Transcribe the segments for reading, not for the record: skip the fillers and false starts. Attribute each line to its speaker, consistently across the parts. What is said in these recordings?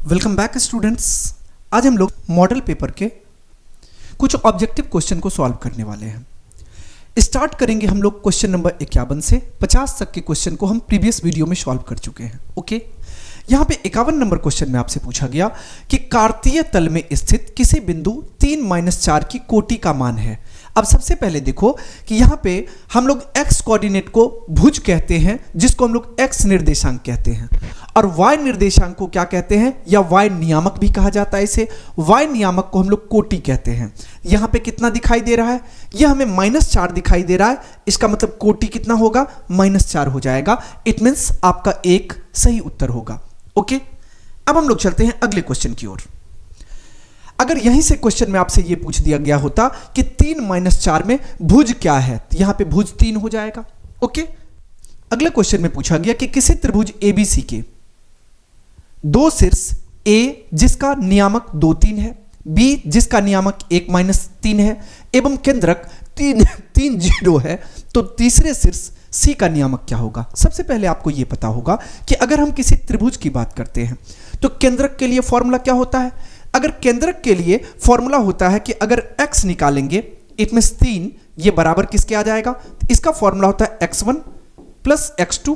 Speaker 1: Welcome back students. आज हम लोग मॉडल पेपर के कुछ ऑब्जेक्टिव क्वेश्चन को सॉल्व करने वाले हैं। स्टार्ट करेंगे हम लोग क्वेश्चन नंबर 51 से 50 तक के क्वेश्चन को हम प्रीवियस वीडियो में सॉल्व कर चुके हैं। ओके, यहाँ पे 51 नंबर क्वेश्चन में आपसे पूछा गया कि कार्तीय तल में स्थित किसी बिंदु 3-4 की कोटि का मान है। अब सबसे पहले देखो कि यहाँ पे हम लोग x कोऑर्डिनेट को भुज कहते हैं, जिसको हम लोग x निर्देशांक कहते हैं, और y निर्देशांक को क्या कहते हैं, या y नियामक भी कहा जाता है इसे। y नियामक को हम लोग कोटि कहते हैं। यहाँ पे कितना दिखाई दे रहा है, यह हमें -4 दिखाई दे रहा है। इसका मतलब कोटि कितना होगा, -4 हो जाएगा। इट मीन्स आपका एक सही उत्तर होगा। ओके, अब हम लोग चलते हैं अगले क्वेश्चन की ओर। अगर यहीं से क्वेश्चन में आपसे यह पूछ दिया गया होता कि 3-4 में भुज क्या है, तो यहां पे भुज 3 हो जाएगा। ओके, अगले क्वेश्चन में पूछा गया कि किसी त्रिभुज ABC के दो शीर्ष A जिसका नियामक 2-3 है, B जिसका नियामक 1-3 है एवं केंद्रक 3-0 है, तो तीसरे शीर्ष C का नियामक क्या होगा। सबसे पहले आपको यह पता होगा कि अगर हम किसी त्रिभुज की बात करते हैं तो केंद्रक के लिए फॉर्मूला क्या होता है। अगर केंद्रक के लिए फॉर्मूला होता है कि अगर x निकालेंगे, इट मींस 3, ये बराबर किसके आ जाएगा, तो इसका फॉर्मूला होता है x1 plus x2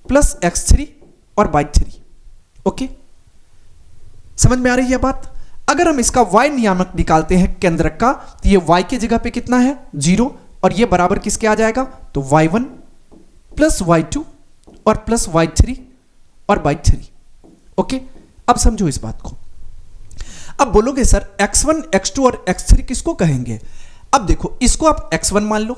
Speaker 1: plus x3 और बाई 3। ओके, समझ में आ रही है बात। अगर हम इसका y नियामक निकालते हैं केंद्रक का, तो ये y के जगह पे कितना है, 0, और ये बराबर किसके आ जाएगा, तो y1 प्लस y2 और प्लस y3 और बाई 3। ओके, अब समझो इस बात को। अब बोलोगे सर x1, x2 और x3 किसको कहेंगे। अब देखो, इसको आप x1 मान लो,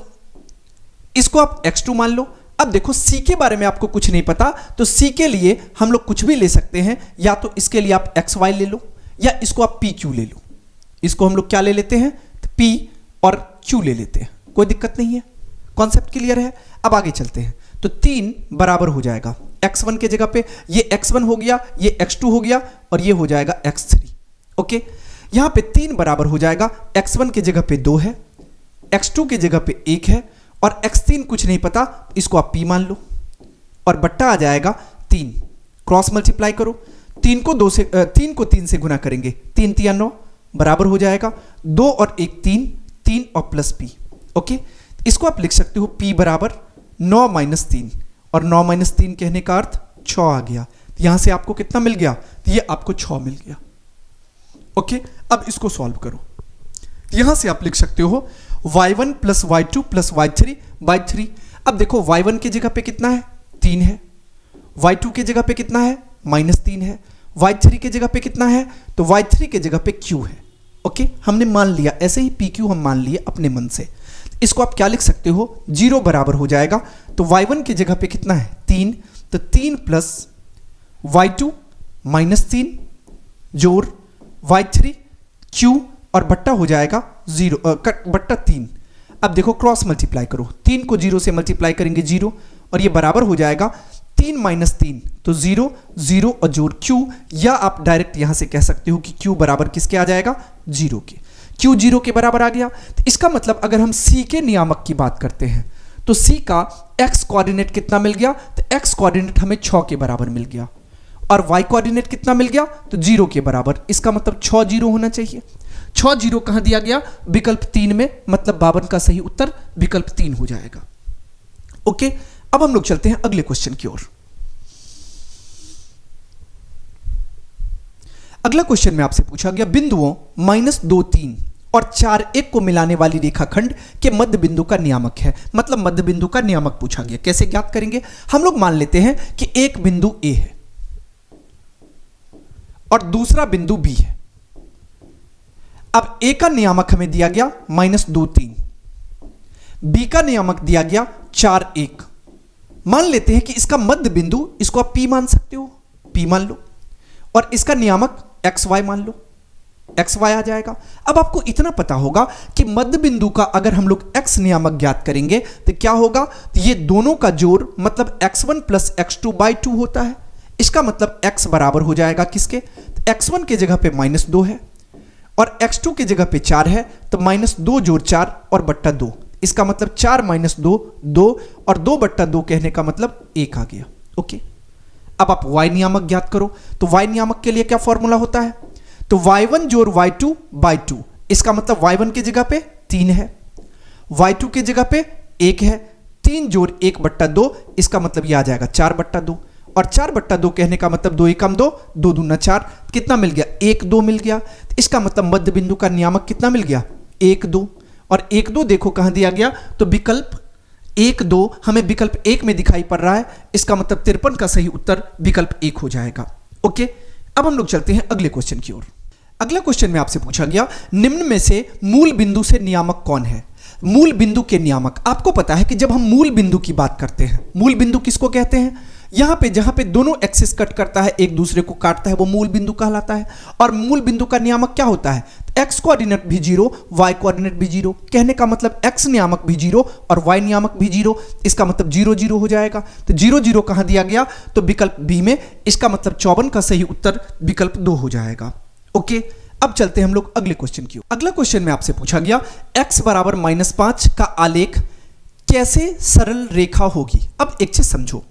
Speaker 1: इसको आप x2 मान लो। अब देखो c के बारे में आपको कुछ नहीं पता, तो c के लिए हम लोग कुछ भी ले सकते हैं। या तो इसके लिए आप xy ले लो, या इसको आप pq ले लो। इसको हम लोग क्या ले लेते हैं, तो p और q ले लेते हैं, कोई दिक्कत नहीं है। कॉन्सेप्ट क्लियर है। अब आगे चलते हैं, तो 3 बराबर हो जाएगा x1 के जगह पे, ये x1 हो गया, ये x2 हो गया, और ये हो जाएगा x3। ओके, यहां पे 3 बराबर हो जाएगा, x1 के जगह पे 2 है, x2 के जगह पे 1 है, और x3 कुछ नहीं पता, इसको आप p मान लो, और बट्टा आ जाएगा 3। क्रॉस मल्टीप्लाई करो, 3 को 3 से गुना करेंगे, 3 3 9 बराबर हो जाएगा 2 और 1 3, 3 और प्लस p। ओके, इसको आप लिख सकते हो p बराबर 9 - 3, और 9 - 3 कहने का अर्थ 6 आ गया। यहां से आपको कितना मिल गया, तो ये आपको 6 मिल गया। ओके, अब इसको सॉल्व करो। यहां से आप लिख सकते हो y1 plus y2 plus y3 by 3। अब देखो y1 की जगह पे कितना है, 3 है, y2 की जगह पे कितना है, -3 है, y3 की जगह पे कितना है, तो y3 की जगह पे q है। ओके, हमने मान लिया, ऐसे ही pq हम मान लिए अपने मन से। इसको आप क्या लिख सकते हो, 0 बराबर हो जाएगा, तो y1 की जगह पे कितना है, 3, तो 3 प्लस y2 -3 जोड़ y3 q और बट्टा हो जाएगा 0 बट्टा 3। अब देखो क्रॉस मल्टीप्लाई करो, 3 को 0 से मल्टीप्लाई करेंगे 0, और ये बराबर हो जाएगा 3 - 3, तो 0 0 और जोड़ q, या आप डायरेक्ट यहां से कह सकते हो कि q बराबर किसके आ जाएगा, 0 के। q 0 के बराबर आ गया। तो इसका मतलब अगर हम c के नियामक की बात करते हैं, तो c का x कोऑर्डिनेट कितना मिल गया, तो x कोऑर्डिनेट हमें 6 के बराबर मिल गया, और y कोऑर्डिनेट कितना मिल गया, तो 0 के बराबर। इसका मतलब 6 0 होना चाहिए। 6 0 कहां दिया गया, विकल्प 3 में, मतलब 52 का सही उत्तर विकल्प 3 हो जाएगा। ओके, अब हम लोग चलते हैं अगले क्वेश्चन की ओर। अगला क्वेश्चन में आपसे पूछा गया बिंदुओं -2 3 और 4 1 को मिलाने वाली रेखाखंड के मध्य बिंदु का नियामक है। मतलब मध्य बिंदु का नियामक पूछा गया। कैसे ज्ञात करेंगे, हम लोग मान लेते हैं कि एक बिंदु A है और दूसरा बिंदु B है। अब A का नियामक हमें दिया गया -2 3, B का नियामक दिया गया 4 1। मान लेते हैं कि इसका मध्य बिंदु, इसको आप P मान सकते हो, P मान लो, और इसका नियामक XY मान लो, XY आ जाएगा। अब आपको इतना पता होगा कि मध्य बिंदु का अगर हम लोग x नियामक ज्ञात करेंगे तो क्या होगा, तो ये दोनों का जोड़ मतलब x1 प्लस x2 बाई 2 होता है। इसका मतलब x बराबर हो जाएगा किसके, तो x1 के जगह पे -2 है, और x2 के जगह पे 4 है, तो -2 जोड़ 4 और बट्टा 2। इसका मतलब 4 - 2 2, और 2 बट्टा 2 कहने का मतलब 1 आ गया। ओके, अब आप y नियामक ज्ञात करो, तो y नियामक के लिए क्या फॉर्मूला होता है, तो y1 जोड़ y2 बाई 2, इसका मतलब y1 की जगह पे 3 है, y2 की जगह पे 1 है, 3 जोड़ 1/2, इसका मतलब ये आ जाएगा 4/2, और 4/2 कहने का मतलब 2 एकम 2, 2 दूना 4, कितना मिल गया, 1 2 मिल गया। इसका मतलब मध्य बिंदु का नियामक कितना मिल गया, 1 2, और 1 2 देखो कहां दिया गया, तो विकल्प 1 2 हमें विकल्प 1 में दिखाई पड़ रहा है, इसका मतलब 53 का सही उत्तर विकल्प 1 हो जाएगा। ओके, अब हम लोग चलते हैं अगले क्वेश्चन की ओर। अगला क्वेश्चन में आपसे पूछा गया, निम्न में से मूल बिंदु से नियामक कौन है। मूल बिंदु के नियामक, आपको पता है कि जब हम मूल बिंदु की बात करते हैं, मूल बिंदु किसको कहते हैं, यहां पे जहां पे दोनों एक्सिस कट करता है, एक दूसरे को काटता है, वो मूल बिंदु कहलाता है। और मूल बिंदु का नियामक क्या होता है, एक्स कोऑर्डिनेट भी 0, वाई कोऑर्डिनेट भी 0, कहने का मतलब एक्स नियामक भी 0 और वाई नियामक भी 0, इसका मतलब 0 0 हो जाएगा। तो 0 0 कहां दिया गया, तो विकल्प बी में, इसका मतलब 54 का सही उत्तर विकल्प 2 हो जाएगा। ओके, अब चलते हैं हम लोग अगले क्वेश्चन की ओर। अगला क्वेश्चन में आपसे पूछा गया, x बराबर -5 का आलेख कैसे सरल रेखा होगी। अब एक चीज समझो,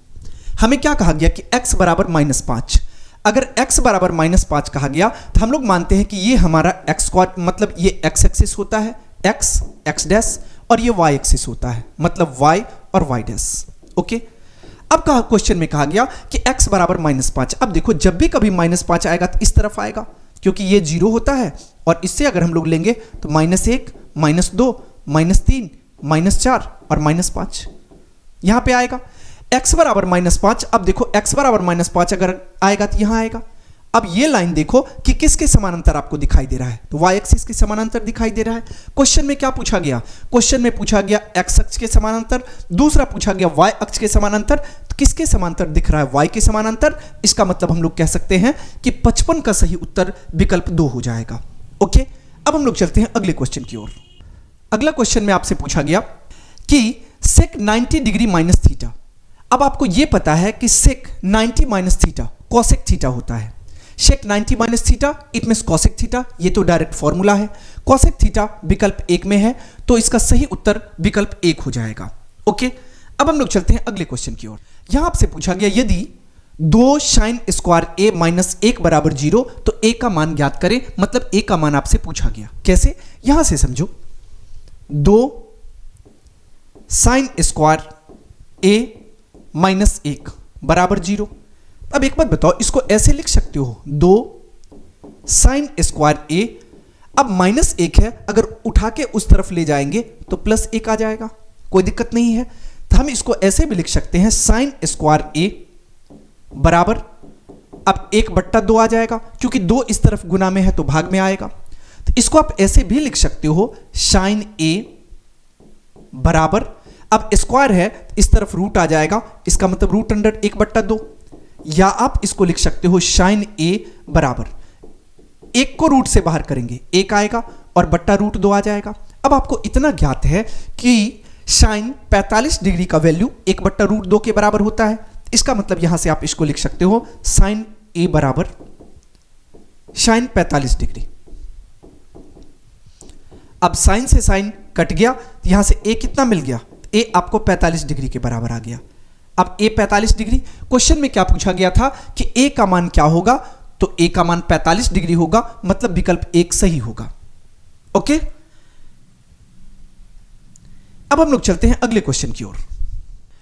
Speaker 1: हमें क्या कहा गया कि x बराबर -5, अगर x बराबर -5 कहा गया तो हम लोग मानते हैं कि ये हमारा x मतलब ये x एक्सिस होता है, x डैश, और ये y एक्सिस होता है, मतलब y और y डैश। ओके, अब कहा क्वेश्चन में कहा गया कि x बराबर -5। अब देखो, जब भी कभी -5 आएगा तो इस तरफ आएगा, क्योंकि ये 0 होता है, और इससे अगर हम लोग लेंगे तो -1 -2 -3 -4 और -5 यहां पे आएगा। x बराबर -5, अब देखो x बराबर -5 अगर आएगा तो यहां आएगा। अब ये लाइन देखो कि किसके समानांतर आपको दिखाई दे रहा है, तो y एक्सिस के समानांतर दिखाई दे रहा है। क्वेश्चन में क्या पूछा गया, क्वेश्चन में पूछा गया x अक्ष के समानांतर, दूसरा पूछा गया y अक्ष के समानांतर। तो किसके समानांतर दिख रहा है, y के समानांतर, इसका मतलब हम लोग कह सकते हैं कि 55 का सही उत्तर विकल्प 2 हो जाएगा। ओके, अब हम लोग चलते हैं अगले क्वेश्चन की ओर। अगला क्वेश्चन में आपसे पूछा गया कि sec 90 डिग्री माइनस थीटा। अब आपको यह पता है कि sec 90 minus theta cosec theta होता है, sec 90 minus theta it means cosec theta, ये तो डायरेक्ट फॉर्मूला है। cosec थीटा विकल्प 1 में है, तो इसका सही उत्तर विकल्प 1 हो जाएगा। ओके, अब हम लोग चलते हैं अगले क्वेश्चन की ओर। यहां आपसे पूछा गया, यदि 2 sin स्क्वायर a माइनस 1 बराबर 0, तो a का मान ज्ञात करें, मतलब a का मान आपसे पूछा गया। कैसे, यहां से समझो, 2 sin स्क्वायर a माइनस 1 बराबर 0। अब एक बात बताओ, इसको ऐसे लिख सकते हो, 2 sin स्क्वायर a, अब -1 है, अगर उठा के उस तरफ ले जाएंगे तो +1 आ जाएगा, कोई दिक्कत नहीं है। तो हम इसको ऐसे भी लिख सकते हैं, sin स्क्वायर a बराबर, अब 1/2 आ जाएगा, क्योंकि 2 इस तरफ गुना में है तो भाग में आएगा। तो इसको आप ऐसे भी लिख सकते हो, sin a बराबर, अब स्क्वायर है इस तरफ रूट आ जाएगा, इसका मतलब रूट अंडर 1/2, या आप इसको लिख सकते हो sin a बराबर, 1 को रूट से बाहर करेंगे 1 आएगा और बट्टा √2 आ जाएगा। अब आपको इतना ज्ञात है कि sin 45 डिग्री का वैल्यू 1/√2 के बराबर होता है, इसका मतलब यहां से आप इसको लिख सकते हो sin a बराबर sin 45 डिग्री। अब sin से sin कट गया, तो यहां से a कितना मिल गया, a आपको 45 डिग्री के बराबर आ गया। अब a 45 डिग्री, क्वेश्चन में क्या पूछा गया था कि a का मान क्या होगा, तो a का मान 45 डिग्री होगा, मतलब विकल्प 1 सही होगा। ओके, अब हम लोग चलते हैं अगले क्वेश्चन की ओर।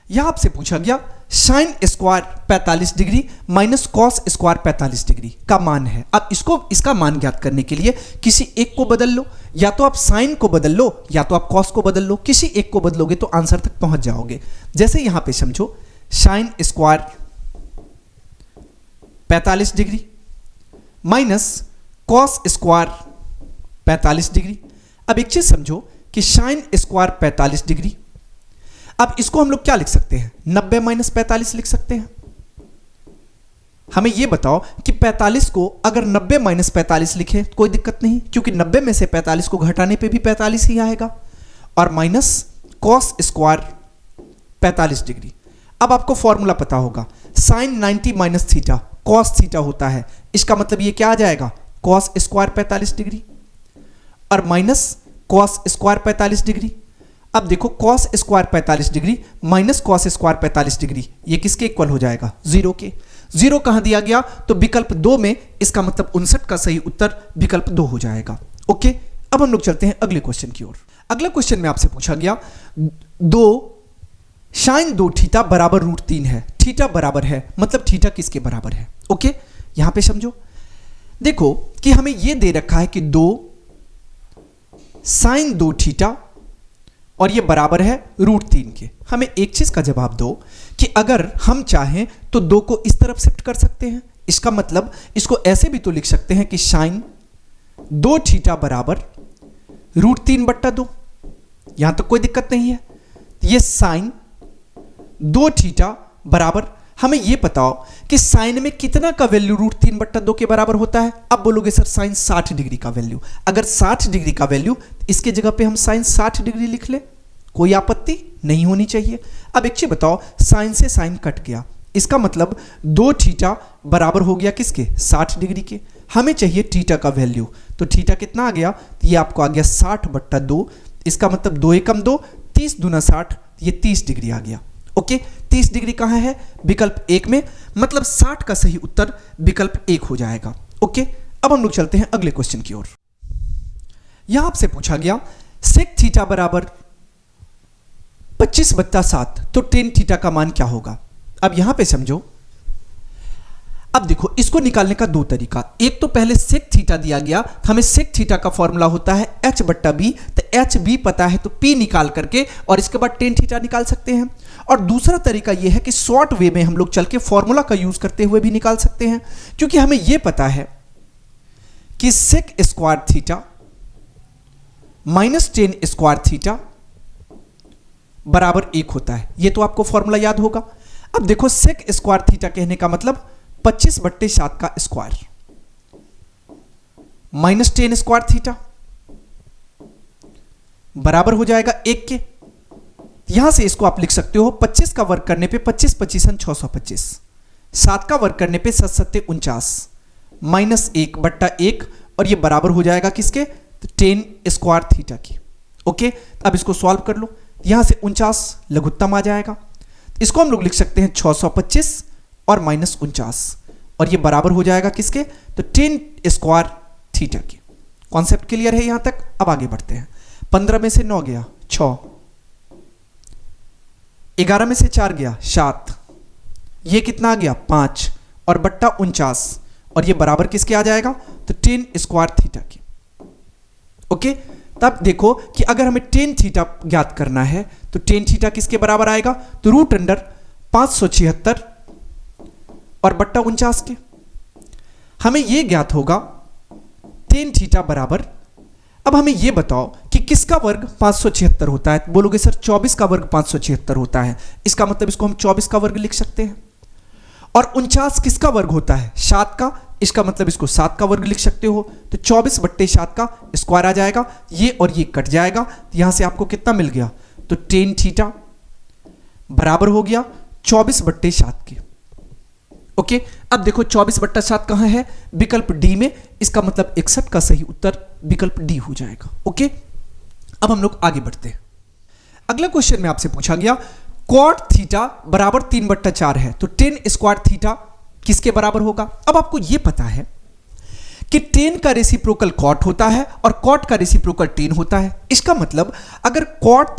Speaker 1: यहां आपसे पूछा गया, sin square 45 degree minus cos square 45 degree का मान है। अब इसका मान ज्ञात करने के लिए किसी एक को बदल लो, या तो आप sin को बदल लो या तो आप cos को बदल लो, किसी एक को बदलोगे तो आंसर तक पहुंच जाओगे। जैसे यहां पे समझो, sin square 45 degree minus cos square 45 degree. अब एक चीज समझो कि sin स्क्वायर 45 डिग्री, अब इसको हम लोग क्या लिख सकते हैं, 90 माइनस 45 लिख सकते हैं। हमें यह बताओ कि 45 को अगर 90 माइनस 45 लिखे कोई दिक्कत नहीं, क्योंकि 90 में से 45 को घटाने पे भी 45 ही आएगा, और माइनस cos स्क्वायर 45 डिग्री। अब आपको फॉर्मूला पता होगा, sin 90 minus theta cos theta होता है, इसका मतलब ये क्या आ जाएगा, cos स्क्वायर 45 डिग्री और माइनस cos स्क्वायर 45 डिग्री। अब देखो, cos square 45 degree minus cos square 45 degree, ये किसके इक्वल हो जाएगा, 0 के। जीरो कहां दिया गया, तो विकल्प 2 में, इसका मतलब 59 का सही उत्तर विकल्प 2 हो जाएगा। ओके, अब हम लोग चलते हैं अगले क्वेश्चन की ओर। अगला क्वेश्चन में आपसे पूछा गया, 2 sin 2 थीटा बराबर √3 है, थीटा बराबर है, मतलब थीटा किसके बराबर है। ओके, यहां पे समझो, देखो कि हमें यह दे रखा है कि 2 sin 2 थीटा और ये बराबर है √3 के। हमें एक चीज का जवाब दो कि अगर हम चाहें तो 2 को इस तरफ शिफ्ट कर सकते हैं, इसका मतलब इसको ऐसे भी तो लिख सकते हैं कि sin 2 थीटा बराबर √3/2। यहां तक कोई दिक्कत नहीं है। ये sin 2 थीटा बराबर, हमें ये बताओ कि साइन में कितना का वैल्यू √3/2 के बराबर होता है। अब बोलोगे सर साइन 60 डिग्री का वैल्यू, अगर 60 डिग्री का वैल्यू, इसके जगह पे हम साइन 60 डिग्री लिख ले, कोई आपत्ति नहीं होनी चाहिए। अब एक चीज बताओ, साइन से साइन कट गया, इसका मतलब 2 थीटा बराबर हो गया किसके, 60 डिग्री के। हमें चाहिए थीटा का वैल्यू, तो थीटा कितना आ गया, ये आपको आ गया 60/2, इसका मतलब 2 एकम 2, 30 दूना 60, ये 30 डिग्री आ गया। ओके, 30 डिग्री कहां है, विकल्प 1 में, मतलब 60 का सही उत्तर विकल्प 1 हो जाएगा। ओके, अब हम लोग चलते हैं अगले क्वेश्चन की ओर। यहां आपसे पूछा गया सेक थीटा बराबर 25/7, तो टेन थीटा का मान क्या होगा। अब यहां पे समझो, अब देखो इसको निकालने का 2 तरीका, एक तो पहले सेक थीटा दिया गया, हमें सेक थीटा का फॉर्मूला होता है h/b, तो hb पता है तो p निकाल करके और इसके बाद टेन थीटा निकाल सकते हैं। और दूसरा तरीका यह है कि शॉर्ट वे में हम लोग चल के फॉर्मूला का यूज करते हुए भी निकाल सकते हैं, क्योंकि हमें यह पता है कि sec square theta minus tan square theta बराबर 1 होता है। यह तो आपको फॉर्मूला याद होगा। अब देखो सेक स्क्वायर थीटा कहने का मतलब 25/7 का स्क्वायर माइनस 10 स्क्वायर थीटा बराबर हो जाएगा 1 के। यहां से इसको आप लिख सकते हो 25 का वर्ग करने पे 25 25 625, 7 का वर्ग करने पे 7 7 49 माइनस 1/1, और ये बराबर हो जाएगा किसके, 10 स्क्वायर थीटा की। ओके, अब इसको सॉल्व कर लो, यहां से 49 लघुत्तम आ जाएगा, इसको हम लोग लिख सकते हैं 625 और माइनस 49, और ये बराबर हो जाएगा किसके, तो 10 स्क्वायर थीटा की। कॉन्सेप्ट क्लियर है यहां तक। अब आगे बढ़ते हैं। 15 में से 9 गया 6, 11 में से 4 गया 7, ये कितना आ गया 5 और बट्टा 49, और ये बराबर किसके आ जाएगा, तो 10 स्क्वायर थीटा की। ओके, तब देखो कि अगर हमें 10 थीटा ज्ञात करना है तो 10 थीटा किसके बराबर आएगा, तो √576 और बट्टा 49 के। हमें यह ज्ञात होगा 10 थीटा बराबर, अब हमें यह बताओ कि किसका वर्ग 576 होता है। बोलोगे सर 24 का वर्ग 576 होता है, इसका मतलब इसको हम 24 का वर्ग लिख सकते हैं। और 49 किसका वर्ग होता है, 7 का, इसका मतलब इसको 7 का वर्ग लिख सकते हो, तो 24/7 का स्क्वायर आ जाएगा, ये और ये कट जाएगा, यहां से आपको कितना मिल गया, तो 10 थीटा बराबर हो गया 24/7 के। ओके, अब देखो 24/7 कहां है, विकल्प डी में, इसका मतलब 61 का सही उत्तर विकल्प डी हो जाएगा। ओके, अब हम लोग आगे बढ़ते हैं। अगला क्वेश्चन में आपसे पूछा गया कॉट थीटा बराबर 3/4 है, तो 10 स्क्वायर थीटा किसके बराबर होगा। अब आपको यह पता है कि 10 का रेसिप्रोकल कॉट होता है और कॉट का रेसिप्रोकल 10 होता है। इसका मतलब अगर कॉट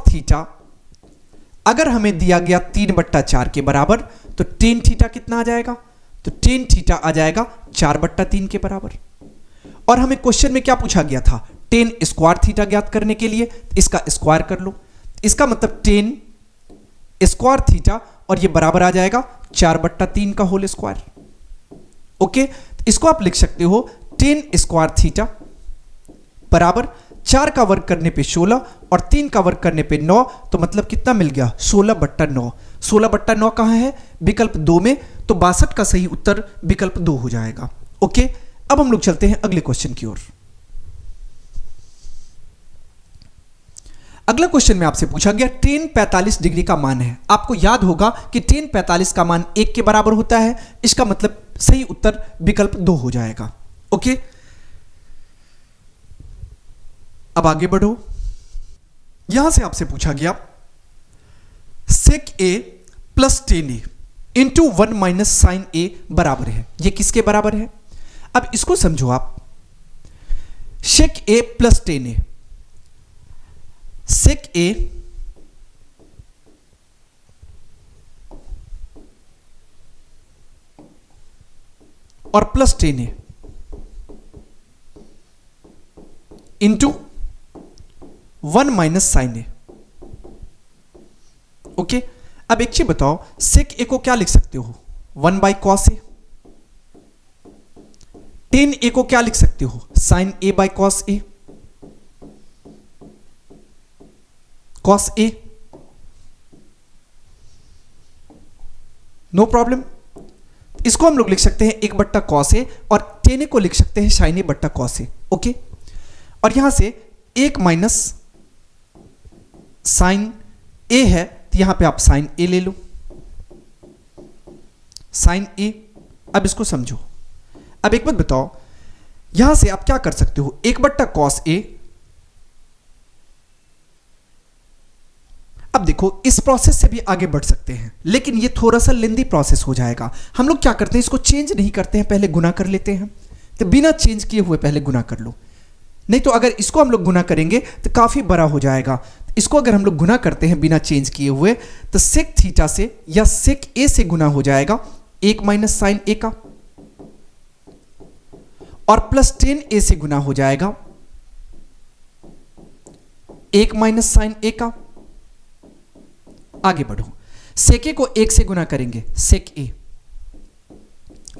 Speaker 1: थीटा अगर हमें दिया गया 3/4 के बराबर, तो 10 थीटा कितना आ जाएगा, तो 10 थीटा आ जाएगा 4/3 के बराबर। और हमें क्वेश्चन में क्या पूछा गया था, 10 स्क्वायर थीटा ज्ञात करने के लिए, इसका स्क्वायर कर लो, इसका मतलब 10 स्क्वायर थीटा, और ये बराबर आ जाएगा 4/3 का होल स्क्वायर। ओके, इसको आप लिख सकते हो 10 स्क्वायर थीटा बराबर 4 का वर्ग करने पे 16 और 3 का वर्ग करने पे 9, तो मतलब कितना मिल गया, 16/9। 16/9 कहां है, विकल्प 2 में, तो 62 का सही उत्तर विकल्प 2 हो जाएगा। ओके, अब हम लोग चलते हैं अगले क्वेश्चन की ओर। अगला क्वेश्चन में आपसे पूछा गया tan 45 डिग्री का मान है। आपको याद होगा कि tan 45 का मान 1 के बराबर होता है, इसका मतलब सही उत्तर विकल्प 2 हो जाएगा। ओके, अब आगे बढ़ो। यहां से आपसे पूछा गया सेक ए प्लस टेन ए इंटू 1 माइनस साइन ए बराबर है, ये किसके बराबर है? अब इसको समझो आप, सेक ए प्लस टेन ए, सेक ए और प्लस टेन ए इंटू 1 माइनस साइन ए। ओके, अब एक चीज बताओ, सेक ए को क्या लिख सकते हो? 1 by cos A. Tan A को क्या लिख सकते हो? Sine A by cos A, cos A. No problem. इसको हम लोग लिख सकते हैं 1 बट्टा कॉस ए और टेन ए को लिख सकते हैं साइन ए बट्टा कॉस ए। ओके, और यहां से 1 माइनस साइन ए है तो यहां पे आप साइन ए ले लो, साइन ए। अब इसको समझो। अब एक बात बताओ, यहां से आप क्या कर सकते हो? 1 बट्टा कॉस ए। अब देखो, इस प्रोसेस से भी आगे बढ़ सकते हैं, लेकिन ये थोड़ा सा लेंदी प्रोसेस हो जाएगा। हम लोग क्या करते हैं, इसको चेंज नहीं करते हैं, पहले गुना कर लेते हैं। तो बिना चेंज किए हुए पहले गुना कर लो, नहीं तो अगर इसको हम लोग गुना करेंगे तो काफी बड़ा हो जाएगा। इसको अगर हम लोग गुना करते हैं बिना चेंज किए हुए, तो सेक थीटा से या सेक ए से गुना हो जाएगा 1 माइनस साइन ए का, और प्लस टेन ए से गुना हो जाएगा 1 माइनस साइन ए का। आगे बढ़ो, सेक ए को 1 से गुना करेंगे, सेक ए,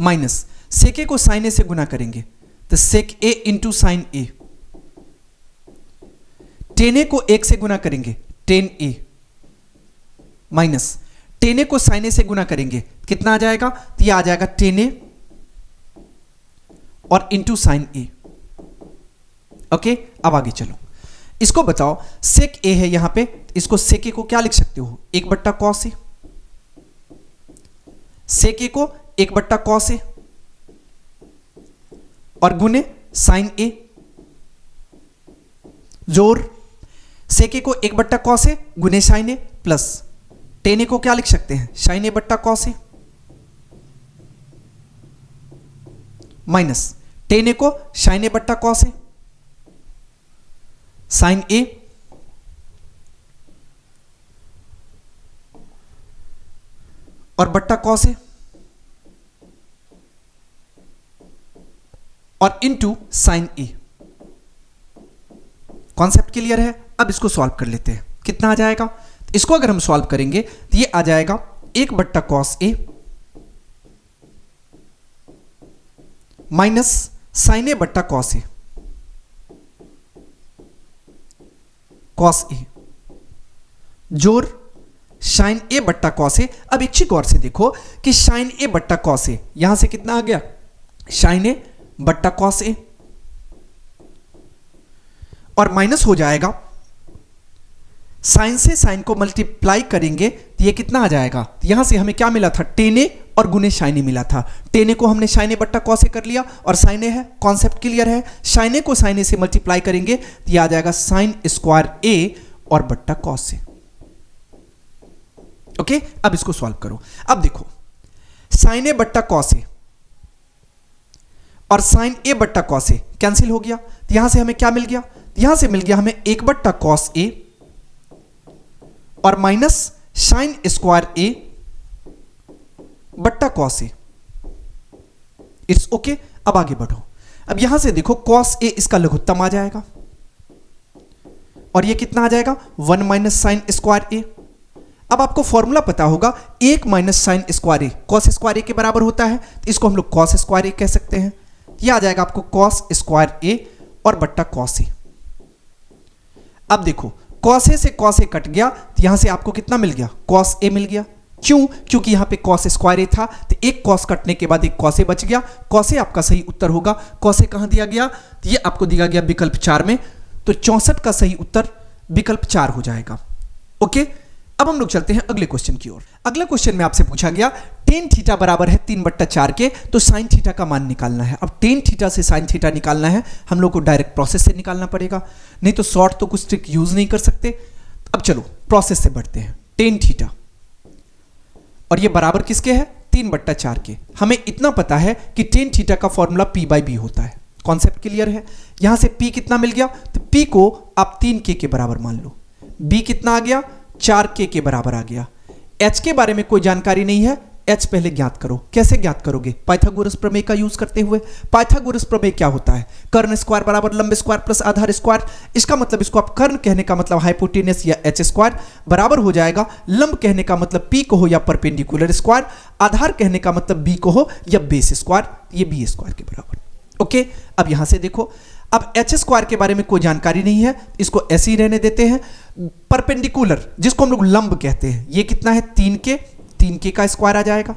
Speaker 1: माइनस सेक ए को साइन ए से गुना करेंगे तो सेक ए into sine A. Tan A को 1 से गुना करेंगे, ten A, minus ten A को साइन ए से गुना करेंगे, कितना आ जाएगा? तो यह आ जाएगा टेन ए और इंटू साइन ए। ओके, अब आगे चलो, इसको बताओ, सेक ए है यहां पे, इसको सेक ए को क्या लिख सकते हो? 1 बट्टा कॉस ए। सेक ए को 1 बट्टा कॉस ए और गुने साइन ए, जोर सेक ए को 1 बट्टा कॉस ए गुने sign A, plus ten A को क्या लिख सकते हैं? साइन ए बट्टा cos A, minus ten A को साइन ए बट्टा कॉस ए, साइन ए, और बट्टा कॉस ए, और इनटू साइन ए। कॉन्सेप्ट क्लियर है? अब इसको सॉल्व कर लेते हैं, कितना आ जाएगा? इसको अगर हम सॉल्व करेंगे तो ये आ जाएगा 1 बट्टा कॉस ए माइनस साइन ए बट्टा कॉस ए, कॉस ए, जोर साइन ए बट्टा कॉस ए। अब एक चीज गौर से देखो कि साइन ए बट्टा कॉस ए, यहां से कितना आ गया? साइन ए बट्टा कॉस ए, और माइनस हो जाएगा, साइन से साइन को मल्टीप्लाई करेंगे तो ये कितना आ जाएगा? तो यहां से हमें क्या मिला था? टेन ए और गुने साइन ए मिला था। टेन ए को हमने साइन ए बट्टा कॉस ए कर लिया और साइन ए है, कॉन्सेप्ट क्लियर है? साइन ए को साइन ए से मल्टीप्लाई करेंगे तो ये आ जाएगा साइन स्क्वायर ए और बट्टा कॉस ए। ओके, अब इसको सॉल्व करो। अब देखो, साइन ए बट्टा कॉस ए और साइन ए बट्टा कॉस ए कैंसिल हो गया, तो यहां से हमें क्या मिल गया? यहां से मिल गया हमें 1 बट्टा कॉस ए और माइनस साइन स्क्वायर ए बट्टा कॉस ए। It's okay. अब आगे बढ़ो, अब यहां से देखो कॉस ए इसका लघुत्तम आ जाएगा और ये कितना आ जाएगा? 1 माइनस साइन स्क्वायर ए। अब आपको फॉर्मूला पता होगा, 1 माइनस साइन स्क्वायर ए कॉस स्क्वायर ए के बराबर होता है, तो इसको हम लोग कॉस स्क्वायर ए कह सकते हैं। ये आ जाएगा आपको कॉस स्क्वायर ए और बट्टा कॉस ए। अब देखो, कॉस ए से कॉस ए कट गया तो यहां से आपको कितना मिल गया? कॉस ए मिल गया। क्यों? क्योंकि यहां पे कॉस स्क्वायर ए था, तो एक कॉस कटने के बाद एक कॉस ए बच गया। कॉस ए आपका सही उत्तर होगा। कॉस ए कहां दिया गया? तो ये आपको दिया गया विकल्प 4 में, तो 64 का सही उत्तर विकल्प 4 हो जाएगा। ओके, अब हम लोग चलते हैं अगले क्वेश्चन की ओर। अगले क्वेश्चन में आपसे पूछा गया टेन थीटा बराबर है 3/4 के, तो साइन थीटा का मान निकालना है। अब टेन थीटा से साइन थीटा निकालना है, हम लोग को डायरेक्ट प्रोसेस से निकालना पड़ेगा, नहीं तो शॉर्ट तो कुछ ट्रिक यूज नहीं कर सकते। अब चलो प्रोसेस से बढ़ते हैं। टेन थीटा, और ये बराबर किसके है, 3/4 के। हमें इतना पता है कि टेन थीटा का फॉर्मूला p/b होता है। कॉन्सेप्ट क्लियर है। यहां से p कितना मिल गया, तो p को आप 3k के बराबर मान लो। b कितना आ गया, 4k के बराबर आ गया। h के बारे में कोई जानकारी नहीं है, h पहले ज्ञात करो। कैसे ज्ञात करोगे, पाइथागोरस प्रमेय का यूज करते हुए। पाइथागोरस प्रमेय क्या होता है, कर्ण स्क्वायर बराबर लंब स्क्वायर प्लस आधार स्क्वायर। इसका मतलब इसको आप कर्ण कहने का मतलब हाइपोटेनस या h स्क्वायर बराबर हो जाएगा लंब कहने का मतलब p को हो या परपेंडिकुलर स्क्वायर, आधार कहने का मतलब b को हो या बेस स्क्वायर, ये b स्क्वायर के बराबर। ओके, अब यहां से देखो, अब h स्क्वायर के बारे में कोई जानकारी नहीं है, इसको ऐसे ही रहने देते हैं। परपेंडिकुलर जिसको हम लोग लंब कहते हैं, ये कितना है, 3k का स्क्वायर आ जाएगा।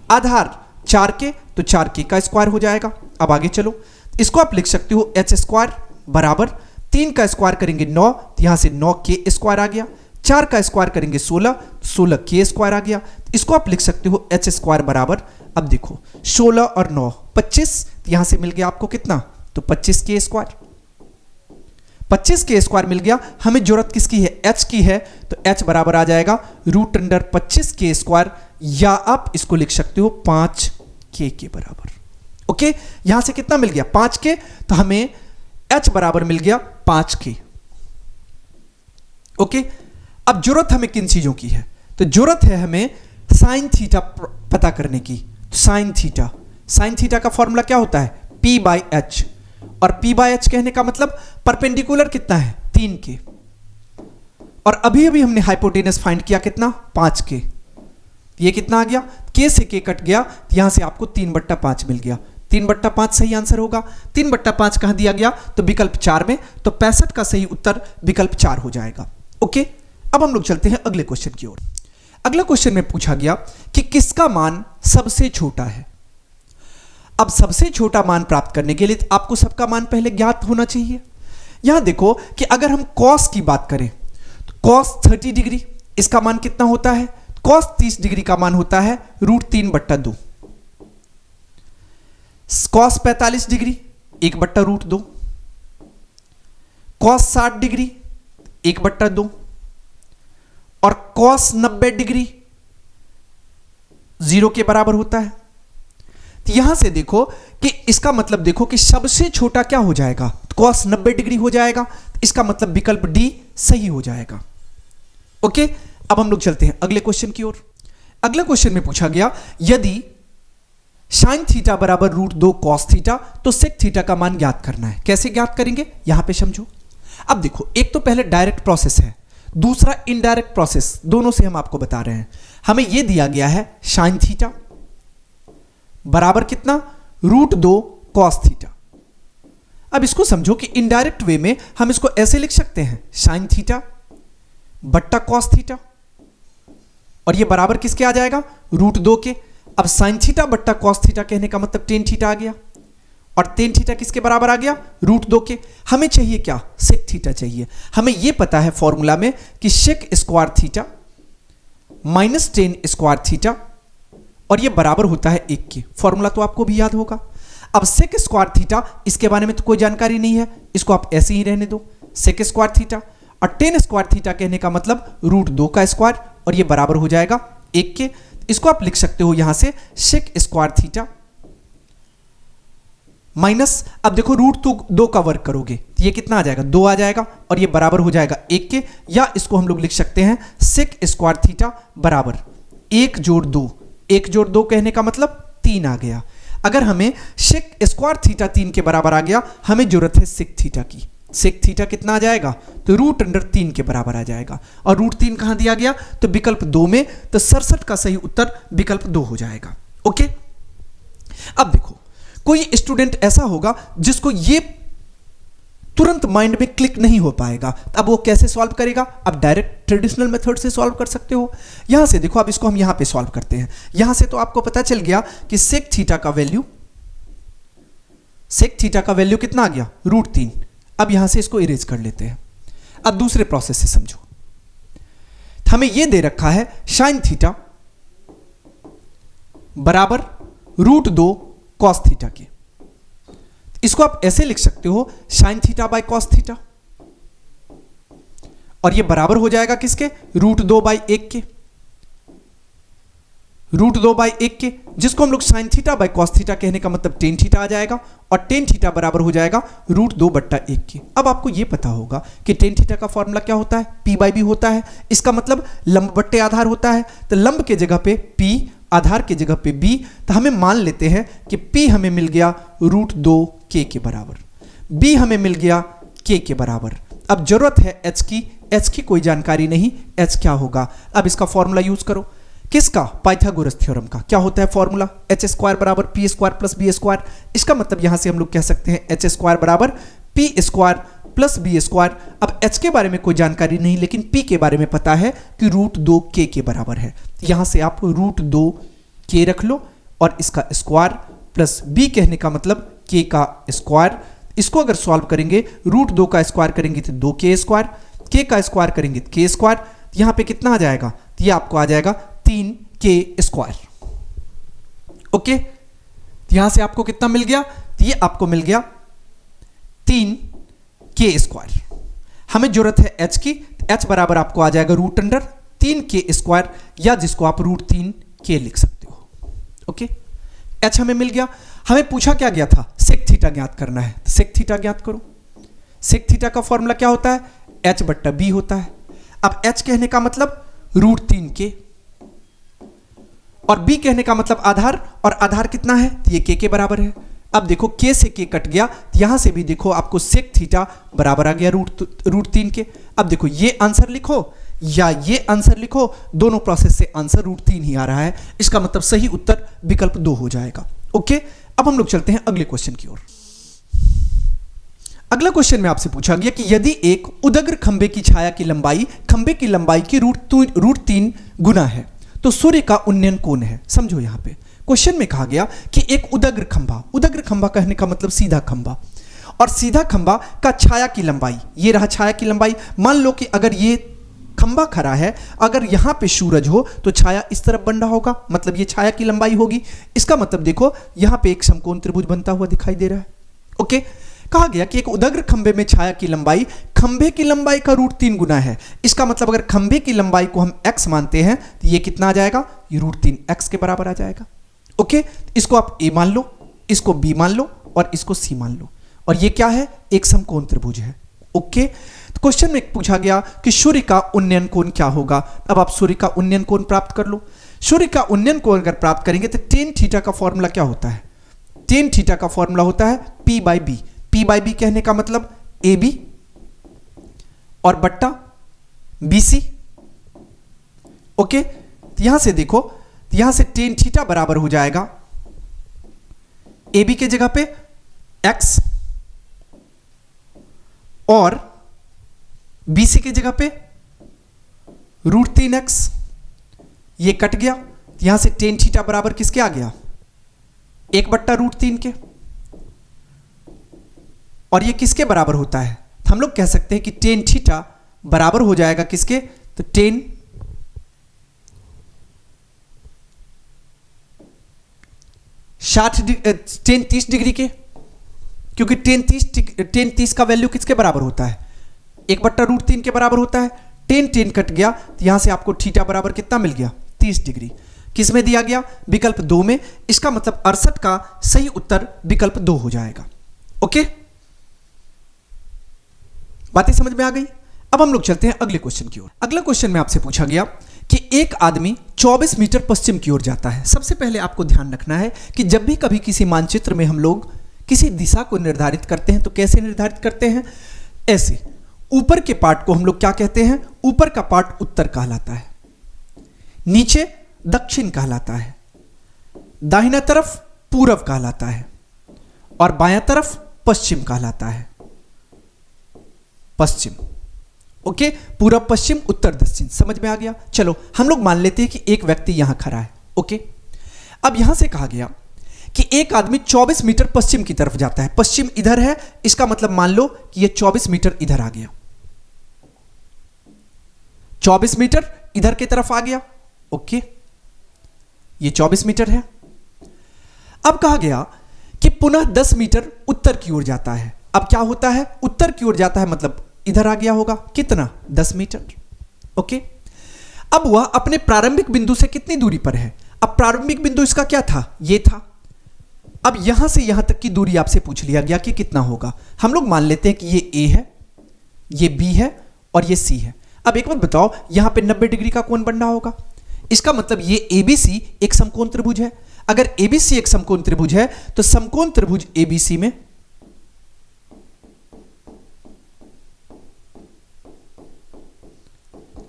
Speaker 1: आधार 4k, तो 4k का स्क्वायर हो जाएगा। अब आगे चलो, इसको आप लिख सकते हो h स्क्वायर बराबर 3 का स्क्वायर करेंगे 9, यहां से 9k स्क्वायर आ गया। 4 का स्क्वायर करेंगे 16, 16k स्क्वायर आ गया। इसको आप लिख सकते हो h स्क्वायर बराबर, अब देखो 16 और 9 25, यहां से मिल गया आपको कितना, तो 25k स्क्वायर। 25k स्क्वायर मिल गया। हमें जरूरत किसकी है, h की है, तो h बराबर आ जाएगा √25k स्क्वायर, या आप इसको लिख सकते हो 5k के बराबर। ओके, यहां से कितना मिल गया, 5k, तो हमें h बराबर मिल गया 5k। ओके, अब जरूरत हमें किन चीजों की है, तो जरूरत है हमें साइन थीटा पता करने की। साइन थीटा का फॉर्मूला क्या होता है, p/h, और p/h कहने का मतलब परपेंडिकुलर कितना है, 3k, और अभी अभी हमने हाइपोटेनस फाइंड किया कितना, 5k। ये कितना आ गया, k से k कट गया, यहां से आपको 3/5 मिल गया। 3/5 सही आंसर होगा। 3/5 कहां दिया गया, तो विकल्प 4 में, तो 65 का सही उत्तर विकल्प 4 हो जाएगा। ओके, अब हम लोग चलते हैं अगले क्वेश्चन की ओर। अगला क्वेश्चन में पूछा गया कि किसका मान सबसे छोटा है। अब सबसे छोटा मान प्राप्त करने के लिए आपको सबका मान पहले ज्ञात होना चाहिए। यहां देखो कि अगर हम cos की बात करें, तो cos 30 डिग्री, इसका मान कितना होता है, cos 30 डिग्री का मान होता है √3/2। cos 45 डिग्री 1/√2, cos 60 डिग्री 1/2, और cos 90 डिग्री 0 के बराबर होता है। तो यहां से देखो कि इसका मतलब देखो कि सबसे छोटा क्या हो जाएगा, cos 90 डिग्री हो जाएगा। इसका मतलब विकल्प डी सही हो जाएगा। ओके, अब हम लोग चलते हैं अगले क्वेश्चन की ओर। अगले क्वेश्चन में पूछा गया यदि sin थीटा बराबर √2 cos थीटा, तो sec थीटा का मान ज्ञात करना है। कैसे ज्ञात करेंगे, यहां पे समझो। अब देखो, एक तो पहले डायरेक्ट प्रोसेस है, दूसरा इनडायरेक्ट प्रोसेस, दोनों से हम आपको बता रहे हैं। हमें यह दिया गया है sin थीटा बराबर कितना, √2 cos थीटा। अब इसको समझो कि इनडायरेक्ट वे में हम इसको ऐसे लिख सकते हैं, sin थीटा बट्टा cos थीटा, और ये बराबर किसके आ जाएगा, √2 के। अब sin थीटा बट्टा cos थीटा कहने का मतलब tan थीटा आ गया, और tan थीटा किसके बराबर आ गया, √2 के। हमें चाहिए क्या, sec थीटा चाहिए। हमें यह पता है फॉर्मूला में कि sec square theta minus tan square theta, और यह बराबर होता है 1 के। फॉर्मूला तो आपको भी याद होगा। अब sec स्क्वायर थीटा, इसके बारे में तो कोई जानकारी नहीं है, इसको आप ऐसे ही रहने दो, sec स्क्वायर थीटा, और tan स्क्वायर थीटा कहने का मतलब √2 का स्क्वायर, और यह बराबर हो जाएगा 1 के। इसको आप लिख सकते हो यहां से sec स्क्वायर थीटा माइनस, अब देखो √2 का वर्ग करोगे, ये कितना आ जाएगा, 2 आ जाएगा, और ये बराबर हो जाएगा 1 के। या इसको हम लोग लिख सकते हैं sec स्क्वायर थीटा बराबर 1 जोड़ 2, 1 जोड़ 2 कहने का मतलब 3 आ गया। अगर हमें sec स्क्वायर थीटा 3 के बराबर आ गया, हमें जरूरत है sec थीटा की। sec थीटा कितना आ जाएगा, तो √3 के बराबर आ जाएगा, और √3 कहां दिया गया, तो विकल्प 2 में, तो 67 का सही उत्तर विकल्प 2 हो जाएगा। ओके, अब देखो कोई स्टूडेंट ऐसा होगा जिसको ये तुरंत माइंड में क्लिक नहीं हो पाएगा, अब वो कैसे सॉल्व करेगा। अब डायरेक्ट ट्रेडिशनल मेथड से सॉल्व कर सकते हो। यहां से देखो, अब इसको हम यहां पे सॉल्व करते हैं। यहां से तो आपको पता चल गया कि sec थीटा का वैल्यू कितना आ गया, √3। अब यहां से इसको इरेज कर लेते हैं। अब दूसरे प्रोसेस से समझो, हमें यह दे रखा है sin थीटा बराबर √2 cos थीटा के। इसको आप ऐसे लिख सकते हो sin theta by cos theta, और ये बराबर हो जाएगा किसके, √2/1 के। √2/1 के, जिसको हम लोग sine theta by cos theta कहने का मतलब टेन थीटा आ जाएगा, और टेन थीटा बराबर हो जाएगा √2/1 के। अब आपको ये पता होगा कि टेन थीटा का फॉर्मूला क्या होता है, P/B होता है। इसका मतलब लंब बट्टे आधार होता है, तो लंब के जगह पे P, आधार के जगह पे B, तो हमें मान लेते हैं कि P हमें मिल गया √2K के बराबर, B हमें मिल गया K के बराबर। अब जरूरत है H की, H की कोई जानकारी नहीं, H क्या होगा। अब इसका फॉर्मूला यूज करो, किसका, पाइथागोरस थ्योरम का। क्या होता है फॉर्मूला, h² बराबर p² प्लस b²। इसका मतलब यहां से हम लोग कह सकते हैं h² बराबर p² प्लस b²। अब h के बारे में कोई जानकारी नहीं, लेकिन p के बारे में पता है कि √2k के बराबर है। यहां से आप √2k रख लो और इसका स्क्वायर प्लस b कहने का मतलब k का स्क्वायर। इसको अगर सॉल्व करेंगे, √2 का स्क्वायर करेंगे तो 2k², k का स्क्वायर करेंगे तो k²। यहां पे कितना आ जाएगा, तो ये आपको आ जाएगा 3k²। ओके, यहां से आपको कितना मिल गया, तो ये आपको मिल गया 3k²। हमें जरूरत है h की, h बराबर आपको आ जाएगा √3k², या जिसको आप √3k लिख सकते हो। ओके, h हमें मिल गया। हमें पूछा क्या गया था, सेक थीटा ज्ञात करना है, तो सेक थीटा ज्ञात करो। सेक थीटा का फॉर्मूला क्या होता है, h/b होता है। अब h कहने का मतलब √3k, और b कहने का मतलब आधार, और आधार कितना है, तो ये k के बराबर है। अब देखो k से k कट गया, तो यहां से भी देखो आपको सेक थीटा बराबर आ गया √3k। अब देखो ये आंसर लिखो या ये आंसर लिखो, दोनों प्रोसेस से आंसर √3 ही आ रहा है। इसका मतलब सही उत्तर विकल्प 2 हो जाएगा। ओके, अब हम लोग चलते हैं अगले क्वेश्चन की ओर। अगला क्वेश्चन में आपसे पूछा गया कि यदि एक उदग्र खंबे की छाया की लंबाई खंबे की लंबाई की √3 गुना है तो सूर्य का उन्नयन कोण है। समझो यहां पे क्वेश्चन में कहा गया कि एक उदग्र खंबा कहने का मतलब सीधा खंबा, और सीधा खंबा का छाया की लंबाई, ये रहा छाया की लंबाई। मान लो कि अगर ये खंबा खड़ा है, अगर यहां पे सूरज हो तो छाया इस तरफ बन रहा होगा, मतलब ये छाया की लंबाई होगी। इसका मतलब देखो यहां पे एक समकोण त्रिभुज बनता हुआ दिखाई दे रहा है। ओके, कहा गया कि एक उदग्र खंबे में छाया की लंबाई खंबे की लंबाई का √3 गुना है। इसका मतलब अगर खंबे की लंबाई को हम x मानते हैं तो ये कितना आ जाएगा, ये √3x के बराबर आ जाएगा। ओके, इसको आप a मान लो, इसको b मान लो और इसको c मान लो, और ये क्या है, एक समकोण त्रिभुज है। ओके, तो क्वेश्चन में पूछा गया कि सूर्य का उन्नयन कोण क्या होगा। अब आप सूर्य का उन्नयन कोण प्राप्त कर लो। सूर्य का उन्नयन कोण अगर प्राप्त करेंगे तो टेन थीटा का फॉर्मूला क्या होता है, टेन थीटा का फॉर्मूला होता है p/b। p/b कहने का मतलब AB और बट्टा BC। ओके, तो यहां से देखो, यहां से टेन थीटा बराबर हो जाएगा AB के जगह पे x और BC के जगह पे √3x। ये कट गया, यहां से टेन थीटा बराबर किसके आ गया, 1/√3 के, और ये किसके बराबर होता है, हम लोग कह सकते हैं कि टेन थीटा बराबर हो जाएगा किसके, तो टेन 30 डिग्री के, क्योंकि टेन 30 का वैल्यू किसके बराबर होता है, 1/√3 के बराबर होता है। टेन कट गया, तो यहां से आपको थीटा बराबर कितना मिल गया, 30 डिग्री। किस में दिया गया, विकल्प 2 में। इसका मतलब 68 का सही उत्तर विकल्प 2 हो जाएगा। ओके, बातें समझ में आ गई। अब हम लोग चलते हैं अगले क्वेश्चन की ओर। अगला क्वेश्चन में आपसे पूछा गया कि एक आदमी 24 मीटर पश्चिम की ओर जाता है। सबसे पहले आपको ध्यान रखना है कि जब भी कभी किसी मानचित्र में हम लोग किसी दिशा को निर्धारित करते हैं तो कैसे निर्धारित करते हैं, ऐसे ऊपर के पार्ट को हम लोग क्या कहते हैं, ऊपर का पार्ट उत्तर कहलाता है, नीचे दक्षिण कहलाता है, दाहिना तरफ पूरब कहलाता है, और बायां तरफ पश्चिम कहलाता है। पश्चिम, ओके, पूरब पश्चिम उत्तर दक्षिण, समझ में आ गया। चलो हम लोग मान लेते हैं कि एक व्यक्ति यहां खड़ा है। ओके, अब यहां से कहा गया कि एक आदमी 24 मीटर पश्चिम की तरफ जाता है। पश्चिम इधर है, इसका मतलब मान लो कि ये 24 मीटर इधर आ गया, 24 मीटर इधर की तरफ आ गया। ओके, ये 24 मीटर है। अब कहा गया कि पुनः 10 मीटर उत्तर की ओर जाता है। अब क्या होता है, उत्तर की ओर जाता है मतलब इधर आ गया होगा, कितना, 10 मीटर। ओके, अब वह अपने प्रारंभिक बिंदु से कितनी दूरी पर है, अब प्रारंभिक बिंदु इसका क्या था, ये था। अब यहां से यहां तक की दूरी आपसे पूछ लिया गया कि कितना होगा। हम लोग मान लेते हैं कि ये ए है, ये बी है और ये सी है। अब एक बात बताओ, यहां पे 90 डिग्री का कोण बन रहा होगा, इसका मतलब ये एबीसी एक समकोण त्रिभुज है। अगर एबीसी एक समकोण त्रिभुज है तो समकोण त्रिभुज एबीसी में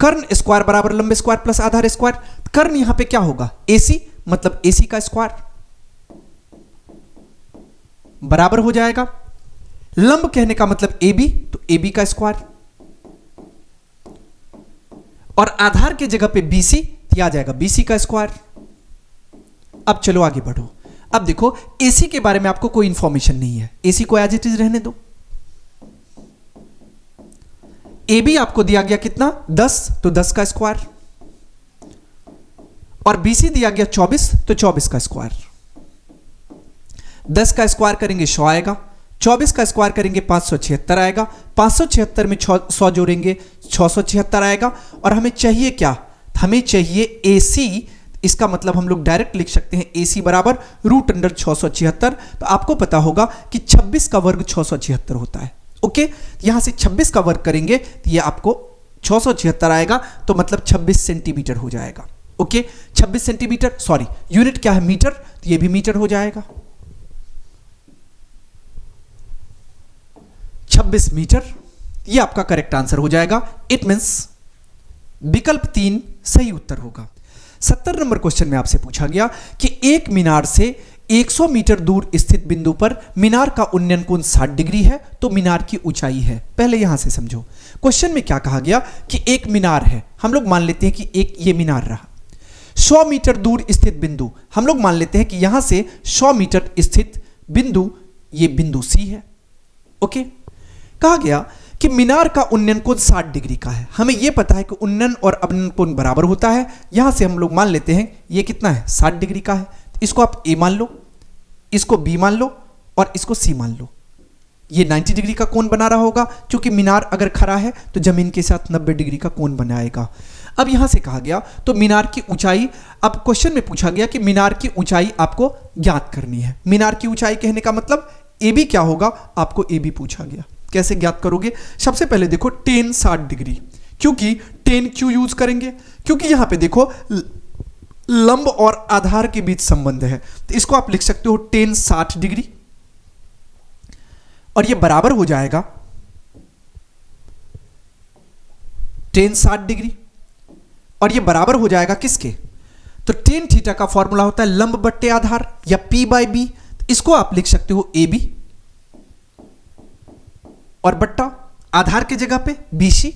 Speaker 1: कर्ण स्क्वायर बराबर लंब स्क्वायर प्लस आधार स्क्वायर। कर्ण यहां पे क्या होगा, एसी, मतलब एसी का स्क्वायर बराबर हो जाएगा लंब कहने का मतलब एबी, तो एबी का स्क्वायर, और आधार की जगह पे बीसी आ जाएगा बीसी का स्क्वायर। अब चलो आगे बढ़ो। अब देखो एसी के बारे में आपको कोई इंफॉर्मेशन नहीं है, एसी को एज इट इज रहने दो। ए बी आपको दिया गया कितना 10, तो 10 का स्क्वायर, और बीसी दिया गया 24, तो 24 का स्क्वायर। 10 का स्क्वायर करेंगे 100 आएगा, 24 का स्क्वायर करेंगे 576 आएगा, 576 में 100 जोड़ेंगे 676 आएगा। और हमें चाहिए क्या, हमें चाहिए AC, इसका मतलब हम लोग डायरेक्ट लिख सकते हैं AC बराबर रूट अंडर 676। तो आपको पता होगा कि 26 का वर्ग 676 होता है। ओके, यहां से 26 का वर्ग करेंगे तो ये आपको 676 आएगा, तो मतलब 26 सेंटीमीटर हो जाएगा। ओके, 26 सेंटीमीटर, सॉरी यूनिट क्या है मीटर, तो ये भी मीटर हो जाएगा। 26 मीटर, ये आपका करेक्ट आंसर हो जाएगा। इट मींस विकल्प 3 सही उत्तर होगा। 70 नंबर क्वेश्चन में आपसे पूछा गया कि एक मीनार से 100 मीटर दूर स्थित बिंदु पर मीनार का उन्नयन कोण 60 डिग्री है, तो मीनार की ऊंचाई है। पहले यहां से समझो, क्वेश्चन में क्या कहा गया कि एक मीनार है, हम लोग मान लेते हैं कि एक ये मीनार रहा। 100 मीटर दूर स्थित बिंदु, हम लोग मान लेते हैं कि यहां से 100 मीटर स्थित बिंदु, ये बिंदु सी है। ओके, कहा गया कि मीनार का उन्नयन कोण 60 डिग्री का है। हमें यह पता है कि उन्नयन और अवनयन कोण बराबर होता है। यहां से हम लोग मान लेते हैं ये कितना है 60 डिग्री का है। इसको आप ए मान लो, इसको बी मान लो और इसको सी मान लो। ये 90 डिग्री का कोण बना रहा होगा, क्योंकि मीनार अगर खड़ा है तो जमीन के साथ 90 डिग्री का कोण बनाएगा। अब यहां से कहा गया तो मीनार की ऊंचाई, अब क्वेश्चन में पूछा गया कि मीनार की ऊंचाई आपको ज्ञात करनी है। मीनार की ऊंचाई कहने का मतलब ए बी क्या होगा, आपको ए बी पूछा गया। कैसे ज्ञात करोगे, सबसे पहले देखो tan 60 डिग्री, क्योंकि tan क्यों यूज करेंगे, क्योंकि यहां पे देखो लंब और आधार के बीच संबंध है, तो इसको आप लिख सकते हो tan 60 डिग्री, और ये बराबर हो जाएगा tan 60 डिग्री, और ये बराबर हो जाएगा किसके, तो tan थीटा का फॉर्मूला होता है लंब बट्टे आधार या P/B। इसको आप लिख सकते हो AB और बट्टा आधार की जगह पे BC।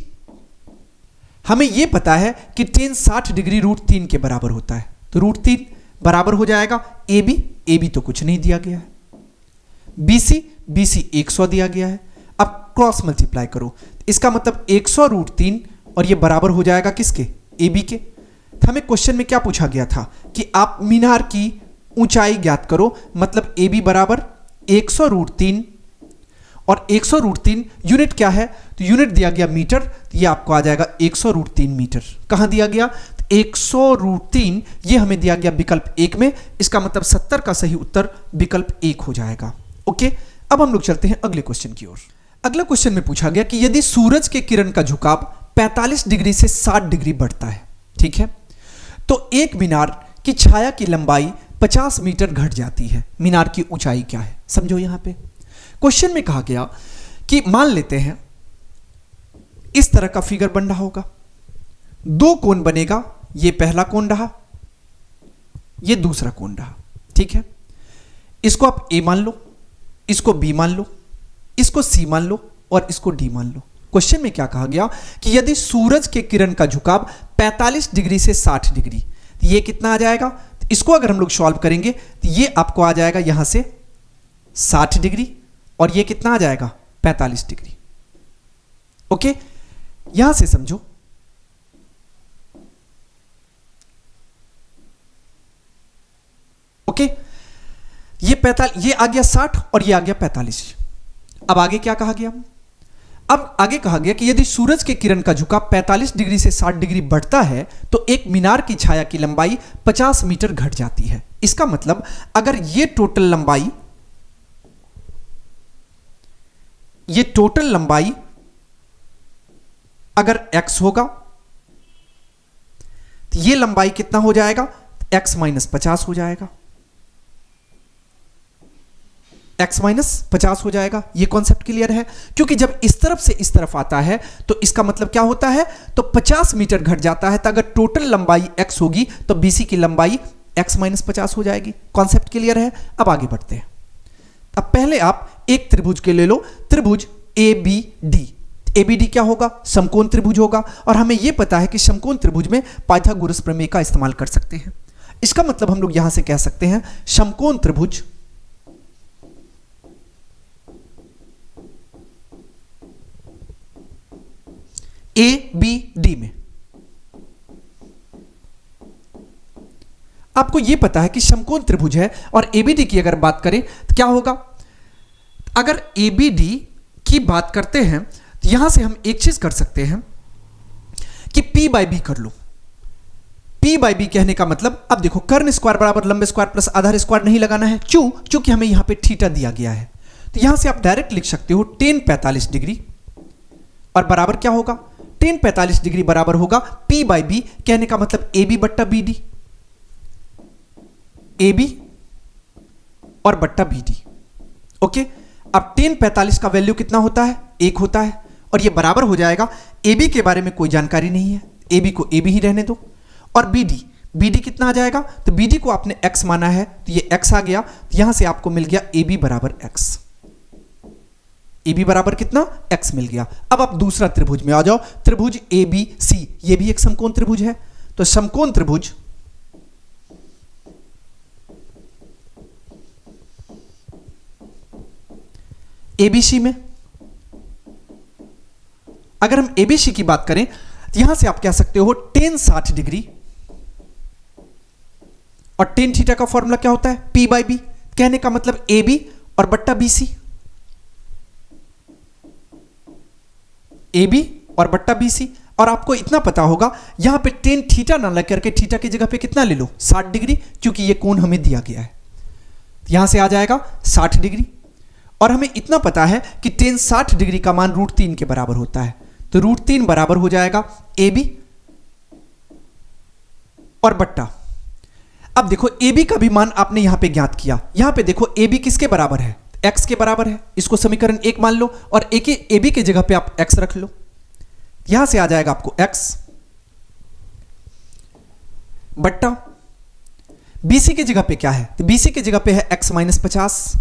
Speaker 1: हमें यह पता है कि tan 60 डिग्री √3 के बराबर होता है, तो √3 बराबर हो जाएगा AB तो कुछ नहीं दिया गया है, BC 100 दिया गया है। अब क्रॉस मल्टीप्लाई करो, इसका मतलब 100 √3 और ये बराबर हो जाएगा किसके, AB के। तो हमें क्वेश्चन में क्या पूछा गया था कि आप मीनार की ऊंचाई ज्ञात करो, मतलब AB बराबर 100 √3, और 100 √3 यूनिट क्या है, तो यूनिट दिया गया मीटर, तो ये आपको आ जाएगा 100 √3 मीटर। कहां दिया गया, तो 100 √3 ये हमें दिया गया विकल्प 1 में। इसका मतलब 70 का सही उत्तर विकल्प 1 हो जाएगा। ओके, अब हम लोग चलते हैं अगले क्वेश्चन की ओर। अगला क्वेश्चन में पूछा गया कि यदि सूरज के किरण का झुकाव 45 डिग्री से 60 डिग्री बढ़ता है, ठीक है, तो एक मीनार की छाया की लंबाई 50 मीटर घट जाती है। मीनार की ऊंचाई क्या है, समझो। यहां पे क्वेश्चन में कहा गया कि मान लेते हैं इस तरह का फिगर बन रहा होगा, दो कोण बनेगा, ये पहला कोण रहा, ये दूसरा कोण रहा, ठीक है। इसको आप ए मान लो, इसको बी मान लो, इसको सी मान लो और इसको डी मान लो। क्वेश्चन में क्या कहा गया कि यदि सूरज के किरण का झुकाव 45 डिग्री से 60 डिग्री, तो ये कितना आ जाएगा, तो इसको अगर हम लोग सॉल्व करेंगे तो ये आपको आ जाएगा यहां से 60 डिग्री और ये कितना आ जाएगा 45 डिग्री। ओके, यहां से समझो, ओके, ये 45, ये आ गया 60 और ये आ गया 45। अब आगे क्या कहा गया, अब आगे कहा गया कि यदि सूरज के किरण का झुकाव 45 डिग्री से 60 डिग्री बढ़ता है तो एक मीनार की छाया की लंबाई 50 मीटर घट जाती है। इसका मतलब अगर ये टोटल लंबाई अगर x होगा तो ये लंबाई कितना हो जाएगा, x माइनस 50 हो जाएगा, x माइनस 50 हो जाएगा। ये कॉन्सेप्ट क्लियर है? क्योंकि जब इस तरफ से इस तरफ आता है तो इसका मतलब क्या होता है, तो 50 मीटर घट जाता है। तो अगर टोटल लंबाई x होगी तो BC की लंबाई x माइनस 50 हो जाएगी। कॉन्सेप्ट क्लियर है? अब आगे बढ़ते हैं। अब पहले आप एक त्रिभुज के ले लो, त्रिभुज ABD। ABD क्या होगा, समकोण त्रिभुज होगा, और हमें यह पता है कि समकोण त्रिभुज में पाइथागोरस प्रमेय का इस्तेमाल कर सकते हैं। इसका मतलब हम लोग यहां से कह सकते हैं समकोण त्रिभुज ABD में आपको यह पता है कि समकोण त्रिभुज है, और ABD की अगर बात करें तो क्या होगा, अगर ABD की बात करते हैं तो यहां से हम एक चीज कर सकते हैं कि P बाई बी कर लो। P बाई बी कहने का मतलब, अब देखो कर्ण स्क्वायर बराबर लंब स्क्वायर प्लस आधार स्क्वायर नहीं लगाना है, क्यों? क्योंकि हमें यहां पे थीटा दिया गया है। तो यहां से आप डायरेक्ट लिख सकते हो tan 45 डिग्री, और बराबर क्या होगा, tan 45 डिग्री बराबर होगा P बाई बी, कहने का मतलब AB बट्टा BD, AB और बट्टा BD। ओके, अब tan 45 का वैल्यू कितना होता है, 1 होता है, और ये बराबर हो जाएगा, AB के बारे में कोई जानकारी नहीं है, AB को AB ही रहने दो, और BD कितना आ जाएगा, तो BD को आपने x माना है तो ये x आ गया, तो यहां से आपको मिल गया AB बराबर x। AB बराबर कितना, x मिल गया। अब आप दूसरा त्रिभुज में आ जाओ, त्रिभुज ABC, ये भी एक समकोण त्रिभुज है। तो समकोण त्रिभुज ABC में अगर हम ABC की बात करें तो यहां से आप कह सकते हो tan 60 डिग्री, और tan थीटा का फॉर्मूला क्या होता है, P बाई बी, कहने का मतलब AB और बट्टा BC, AB और बट्टा BC। और आपको इतना पता होगा यहां पे tan थीटा ना लग करके थीटा की जगह पे कितना ले लो, 60 डिग्री, क्योंकि ये कोण हमें दिया गया है। यहां से आ जाएगा 60 डिग्री, और हमें इतना पता है कि tan 60 डिग्री का मान √3 के बराबर होता है, तो √3 बराबर हो जाएगा AB और बट्टा। अब देखो AB का भी मान आपने यहां पे ज्ञात किया, यहां पे देखो AB किसके बराबर है, x के बराबर है, इसको समीकरण 1 मान लो, और AB के जगह पे आप x रख लो, यहां से आ जाएगा आपको x बट्टा BC की जगह पे क्या है, तो BC की जगह पे है x माइनस 50,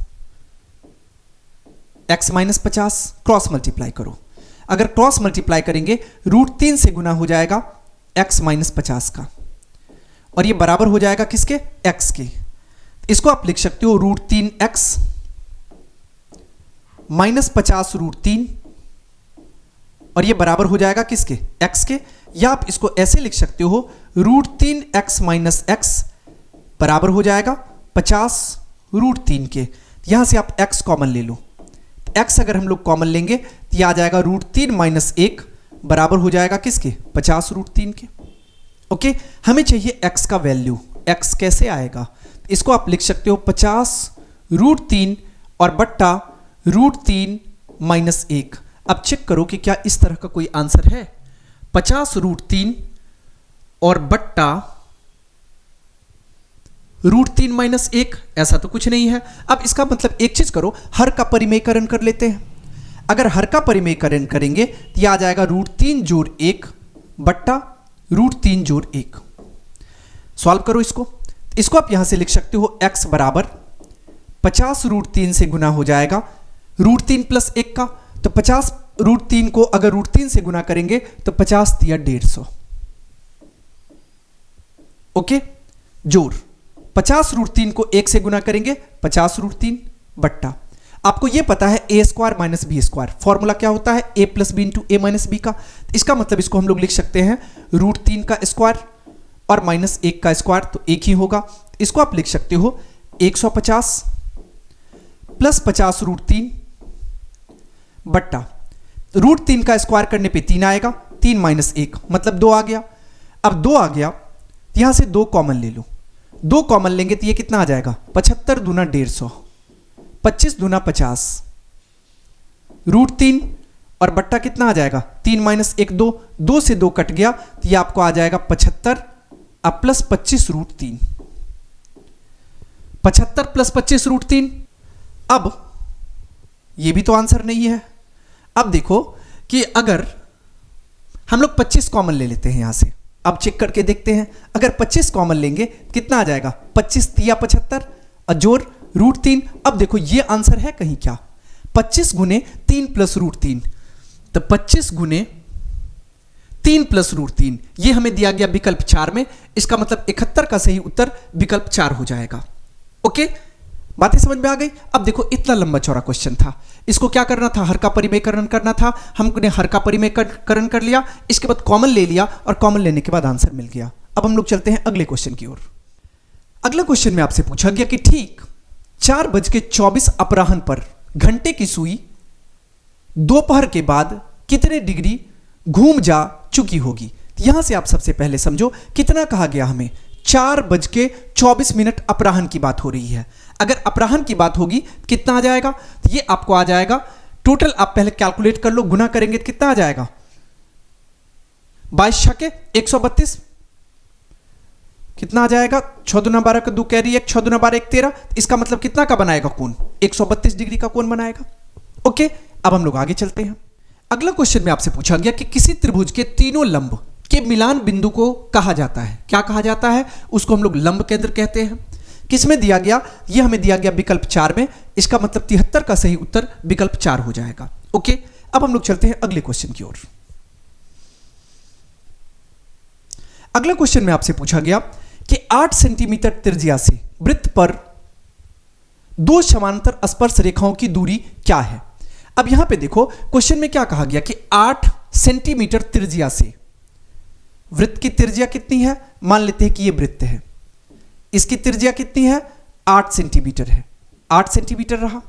Speaker 1: क्रॉस मल्टीप्लाई करो, अगर क्रॉस मल्टीप्लाई करेंगे √3 से गुना हो जाएगा x माइनस 50 का, और ये बराबर हो जाएगा किसके, x के। इसको आप लिख सकते हो √3x माइनस 50 √3, और ये बराबर हो जाएगा किसके, x के। या आप इसको ऐसे लिख सकते हो √3x माइनस x बराबर हो जाएगा 50 √3 के। यहां से आप x कॉमन ले लो, x अगर हम लोग कॉमन लेंगे तो यह आ जाएगा √3 माइनस 1 बराबर हो जाएगा किसके, 50 √3 के। ओके, हमें चाहिए x का वैल्यू, x कैसे आएगा, इसको आप लिख सकते हो 50 √3 और बट्टा √3 माइनस 1। अब चेक करो कि क्या इस तरह का कोई आंसर है, 50 √3 और बट्टा √3 माइनस 1, ऐसा तो कुछ नहीं है। अब इसका मतलब एक चीज करो, हर का परिमेयकरण कर लेते हैं। अगर हर का परिमेयकरण करेंगे तो यह आ जाएगा √3 जोड़ 1 बट्टा √3 जोड़ 1। सॉल्व करो इसको आप यहां से लिख सकते हो x बराबर 50 √3 से गुना हो जाएगा √3 प्लस 1 का, तो 50 √3 को अगर √3 से गुना करेंगे तो 50 दिया 150। ओके, जोड़ 50 √3 को 1 से गुना करेंगे 50 √3 बट्टा, आपको यह पता है a square minus B square, formula क्या होता है, a plus B into A minus B का। इसका मतलब इसको हम लोग लिख सकते हैं √3 का स्क्वायर और माइनस 1 का स्क्वायर, तो एक ही होगा। इसको आप लिख सकते हो 150 प्लस 50 √3 बट्टा रूट 3 का स्क्वायर करने पे 3 आएगा, 3 माइनस 1 मतलब 2 आ गया। अब 2 आ गया, यहां से 2 कॉमन ले लो, 2 कॉमन लेंगे तो ये कितना आ जाएगा 75 दूना 150, 25 दूना 50, रूट 3 और बट्टा कितना आ जाएगा 3 माइनस 1 2, 2 से 2 कट गया तो ये आपको आ जाएगा 75 अब प्लस 25 रूट 3, 75 प्लस 25 रूट 3। अब ये भी तो आंसर नहीं है। अब देखो कि अगर हम लोग 25 कॉमन ले लेते हैं यहां से, अब चेक करके देखते हैं, अगर 25 कॉमन लेंगे कितना आ जाएगा 25 तिया 75 और जोड़ रूट 3। अब देखो ये आंसर है कहीं क्या, 25 गुने 3 प्लस रूट 3, तो 25 गुने 3 प्लस रूट 3 ये हमें दिया गया विकल्प 4 में, इसका मतलब 71 का सही उत्तर विकल्प 4 हो जाएगा। ओके, बातें समझ में आ गई। अब देखो इतना लंबा चौड़ा क्वेश्चन था, इसको क्या करना था, हर का परिमेयकरण करना था, हमने हर का परिमेयकरण कर लिया, इसके बाद कॉमन ले लिया और कॉमन लेने के बाद आंसर मिल गया। अब हम लोग चलते हैं अगले क्वेश्चन की ओर। अगला क्वेश्चन में आपसे पूछा गया कि ठीक 4:24 अपराह्न पर घंटे की सुई दोपहर के बाद कितने डिग्री घूम जा चुकी होगी। यहां से आप सबसे पहले समझो कितना कहा गया हमें, 4:24 अपराह्न की बात हो रही है। अगर अपराह्न की बात होगी कितना आ जाएगा, तो ये आपको आ जाएगा टोटल, आप पहले कैलकुलेट कर लो, गुना करेंगे तो कितना आ जाएगा 22 छके 132, कितना आ जाएगा 6 दूना 12 का 2 कैरी 1, 6 दूना 12 1 13, इसका मतलब कितना का बनाएगा कोण, 132 डिग्री का कोण बनाएगा। ओके, अब हम लोग आगे चलते हैं। अगला क्वेश्चन में आपसे पूछा गया कि किसी त्रिभुज के तीनों लंब के मिलान बिंदु को कहा जाता है, क्या कहा जाता है, उसको हम लोग लंब केंद्र कहते हैं। किसमें दिया गया, ये हमें दिया गया विकल्प 4 में, इसका मतलब 73 का सही उत्तर विकल्प 4 हो जाएगा। ओके, अब हम लोग चलते हैं अगले क्वेश्चन की ओर। अगला क्वेश्चन में आपसे पूछा गया कि 8 सेंटीमीटर त्रिज्या से वृत्त पर 2 समांतर स्पर्श रेखाओं की दूरी क्या है। अब यहां पे देखो क्वेश्चन में क्या कहा गया कि 8 सेंटीमीटर त्रिज्या से, वृत्त की त्रिज्या कितनी है, मान लेते हैं कि ये वृत्त है, इसकी त्रिज्या कितनी है 8 सेंटीमीटर है, 8 सेंटीमीटर रहा।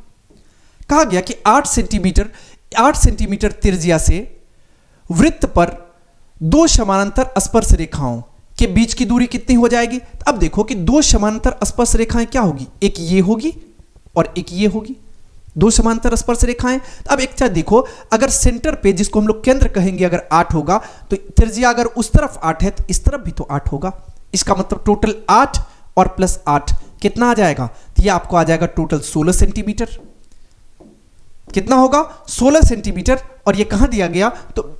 Speaker 1: कहा गया कि 8 सेंटीमीटर त्रिज्या से वृत्त पर 2 समानांतर स्पर्श रेखाओं के बीच की दूरी कितनी हो जाएगी। अब देखो कि 2 समानांतर स्पर्श रेखाएं क्या होगी, एक ये होगी और एक ये होगी, 2 समांतर स्पर्श रेखाएं। अब एक चीज देखो, अगर सेंटर पे जिसको हम लोग केंद्र कहेंगे अगर 8 होगा तो त्रिज्या अगर उस तरफ 8 है तो इस तरफ भी तो 8 होगा, इसका मतलब टोटल 8 और प्लस 8 कितना आ जाएगा, तो ये आपको आ जाएगा टोटल 16 सेंटीमीटर। कितना होगा 16 सेंटीमीटर, और ये कहां दिया गया तो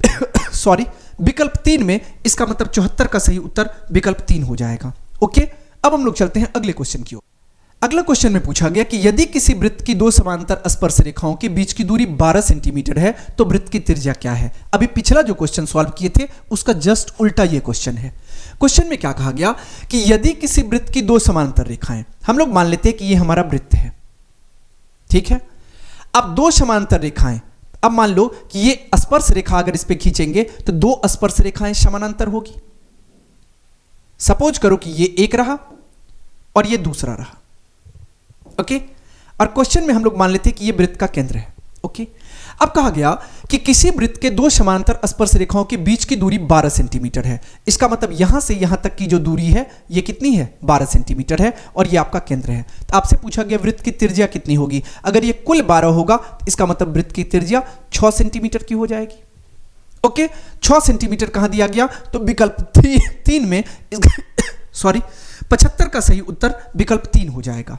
Speaker 1: सॉरी विकल्प 3 में, इसका मतलब 74 का सही उत्तर विकल्प 3 हो जाएगा। ओके, अब हम लोग चलते हैं अगले क्वेश्चन की ओर। अगला क्वेश्चन में पूछा गया कि यदि किसी वृत्त की 2 समांतर स्पर्श रेखाओं के बीच की दूरी 12 सेंटीमीटर है तो वृत्त की त्रिज्या क्या है। अभी पिछला जो क्वेश्चन सॉल्व किए थे उसका जस्ट उल्टा ये क्वेश्चन है। क्वेश्चन में क्या कहा गया कि यदि किसी वृत्त की 2 समांतर रेखाएं, हम लोग मान लेते हैं कि ये हमारा वृत्त है, ठीक है। अब 2 समांतर रेखाएं, अब मान लो कि ये स्पर्श रेखा अगर इस पे खींचेंगे तो 2 स्पर्श रेखाएं समानांतर होगी। सपोज करो कि ये एक रहा और ये दूसरा रहा। ओके, और क्वेश्चन में हम लोग मान लेते हैं कि ये वृत्त का केंद्र है। ओके, अब कहा गया कि किसी वृत्त के 2 समांतर स्पर्श रेखाओं के बीच की दूरी 12 सेंटीमीटर है, इसका मतलब यहां से यहां तक की जो दूरी है ये कितनी है 12 सेंटीमीटर है, और ये आपका केंद्र है। तो आपसे पूछा गया वृत्त की त्रिज्या कितनी होगी, अगर ये कुल 12 होगा तो इसका मतलब वृत्त की त्रिज्या 6 सेंटीमीटर की हो जाएगी। ओके, 6 सेंटीमीटर कहां दिया गया, तो विकल्प 3 में सॉरी 75 का सही उत्तर विकल्प 3 हो जाएगा।